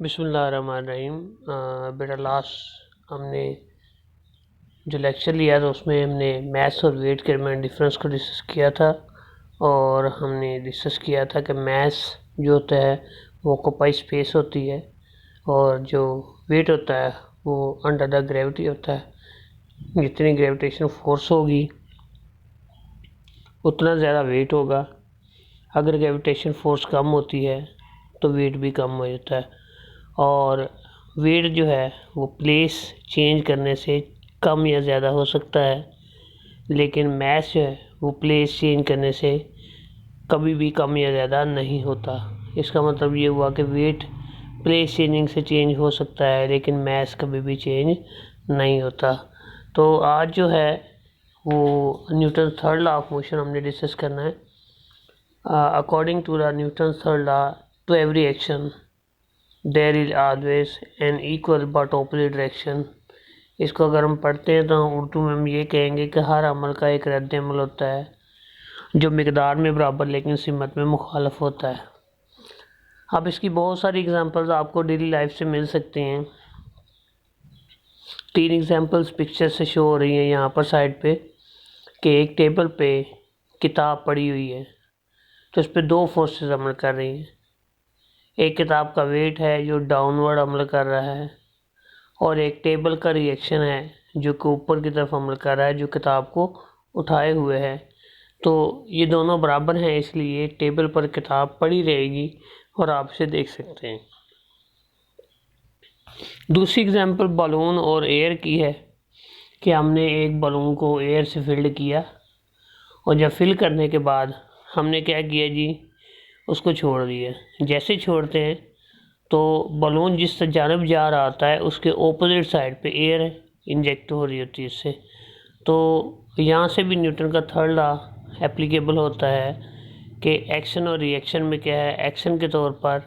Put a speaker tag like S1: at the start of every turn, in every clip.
S1: बिस्मिल्लाहिर्रहमानिर्रहीम। बेटा लास्ट हमने जो लेक्चर लिया था उसमें हमने मैथ्स और वेट के दरमियान डिफरेंस को डिस्कस किया था और हमने डिस्कस किया था कि मैथ्स जो होता है वो ऑक्यूपाई स्पेस होती है और जो वेट होता है वो अंडर द ग्रेविटी होता है। जितनी ग्रेविटेशन फोर्स होगी उतना ज़्यादा वेट होगा। अगर ग्रेविटेशन फोर्स कम होती है तो वेट भी कम हो जाता है और वेट जो है वो प्लेस चेंज करने से कम या ज़्यादा हो सकता है, लेकिन मास जो है वो प्लेस चेंज करने से कभी भी कम या ज़्यादा नहीं होता। इसका मतलब ये हुआ कि वेट प्लेस चेंजिंग से चेंज हो सकता है लेकिन मास कभी भी चेंज नहीं होता। तो आज जो है वो Newton third law of motion हमने डिस्कस करना है। According to the Newton third law, to every action there is always an equal but opposite direction. इसको अगर हम पढ़ते हैं तो उर्दू में हम ये कहेंगे कि हर अमल का एक रद्द अमल होता है जो मिकदार में बराबर लेकिन सिमत में मुखालफ होता है। अब इसकी बहुत सारी एग्जांपल्स आपको डेली लाइफ से मिल सकते हैं। 3 एग्जांपल्स पिक्चर से शो हो रही हैं यहाँ पर साइड पे कि एक टेबल पे किताब पड़ी हुई है तो इस पर 2 फोर्सेस अमल कर रही हैं। एक किताब का वेट है जो डाउनवर्ड अमल कर रहा है और एक टेबल का रिएक्शन है जो कि ऊपर की तरफ अमल कर रहा है जो किताब को उठाए हुए है। तो ये दोनों बराबर हैं, इसलिए टेबल पर किताब पड़ी रहेगी और आप इसे देख सकते हैं। दूसरी एग्जांपल बलून और एयर की है कि हमने एक बलून को एयर से फिल किया और जब फिल करने के बाद हमने क्या किया जी, उसको छोड़ दिया। जैसे छोड़ते हैं तो बलून जिस जानब जा रहा होता है उसके ऑपोजिट साइड पे एयर इंजेक्ट हो रही होती है इससे। तो यहाँ से भी न्यूटन का थर्ड लॉ एप्लीकेबल होता है कि एक्शन और रिएक्शन में क्या है, एक्शन के तौर पर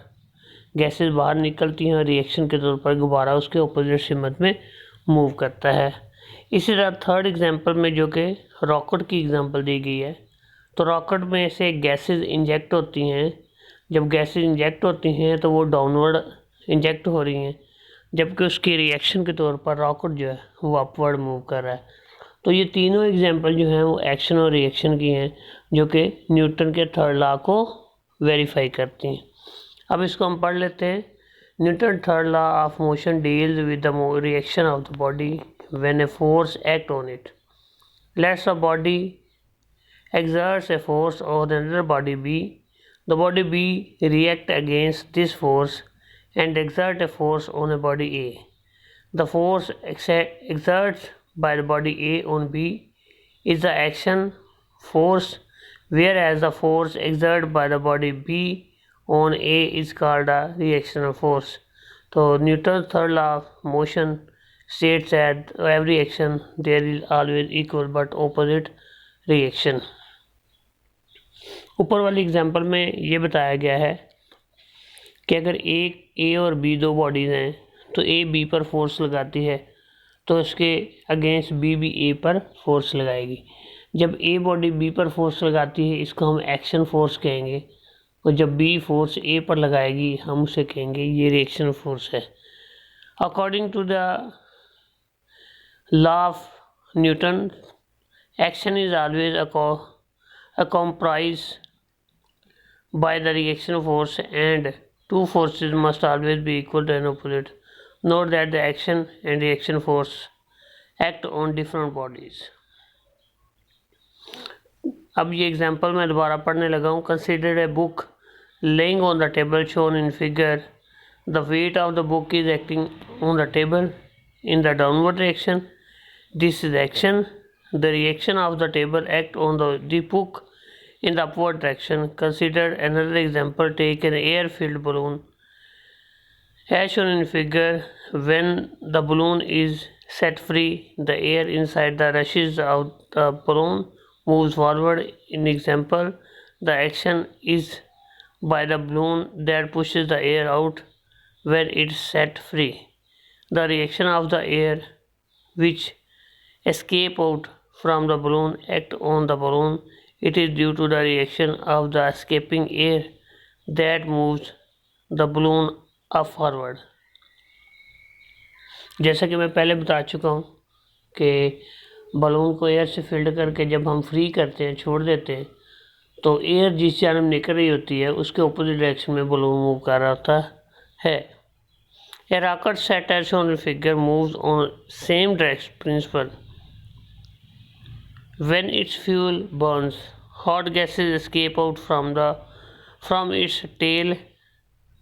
S1: गैसेस बाहर निकलती हैं और रिएक्शन के तौर पर गुब्बारा उसके ऑपोजिट सिमत में मूव करता है। इसी तरह थर्ड एग्जांपल में जो कि रॉकेट की एग्जांपल दी गई है, तो रॉकेट में से गैसेस इंजेक्ट होती हैं। जब गैसेस इंजेक्ट होती हैं तो वो डाउनवर्ड इंजेक्ट हो रही हैं, जबकि उसकी रिएक्शन के तौर पर रॉकेट जो है वो अपवर्ड मूव कर रहा है। तो ये तीनों एग्जांपल जो हैं वो एक्शन और रिएक्शन की हैं जो कि न्यूटन के थर्ड लॉ को वेरीफाई करती हैं। अब इसको हम पढ़ लेते हैं। Newton third law of motion deals with the reaction of the body when a force act on it. Let's a body exerts a force on another body B. The body B react against this force and exert a force on a body A. The force exerted by the body A on B is the action force, whereas the force exerted by the body B on A is called a reactional force. So Newton's third law of motion states that every action there is always equal but opposite reaction. ऊपर वाली example में ये बताया गया है कि अगर एक ए और बी दो बॉडीज़ हैं तो ए बी पर फोर्स लगाती है तो इसके अगेंस्ट बी भी ए पर फोर्स लगाएगी। जब ए बॉडी बी पर फोर्स लगाती है इसको हम एक्शन फोर्स कहेंगे और जब बी फोर्स ए पर लगाएगी हम उसे कहेंगे ये रिएक्शन फोर्स है। According to the law of Newton, action is always accompanied by the reaction force and two forces must always be equal and opposite. Note that the action and reaction force act on different bodies. अब ये example मैं दोबारा पढ़ने लगा हूँ। Consider a book laying on the table shown in figure. The weight of the book is acting on the table in the downward direction. This is action. The reaction of the table act on the book in the upward direction. Consider another example. Take an air-filled balloon. As shown in figure, when the balloon is set free, the air inside the rushes out the balloon moves forward. In example, the action is by the balloon that pushes the air out when it's set free. The reaction of the air which escape out from the balloon act on the balloon. It is due to the reaction of the escaping air that moves the balloon up forward. जैसा कि मैं पहले बता चुका हूँ कि balloon को air से फिल्ड करके जब हम फ्री करते हैं, छोड़ देते हैं, तो एयर जिस जानब निकल रही होती है उसके अपोजिट डायरेक्शन में बलून मूव कर रहा होता है। A rocket set as shown in figure moves on same direction principle. When its fuel burns, hot gases escape out from its tail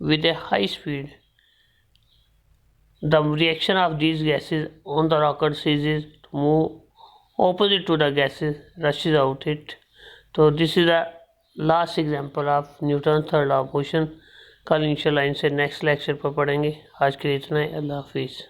S1: with a high speed. The reaction of these gases on the rocket ceases to move opposite to the gases rushes out it. So this is the last example of Newton's third law of motion. कल इंशाल्लाह इनसे next lecture पर पढ़ेंगे। आज के लिए इतना ही। अल्लाह हाफिज़।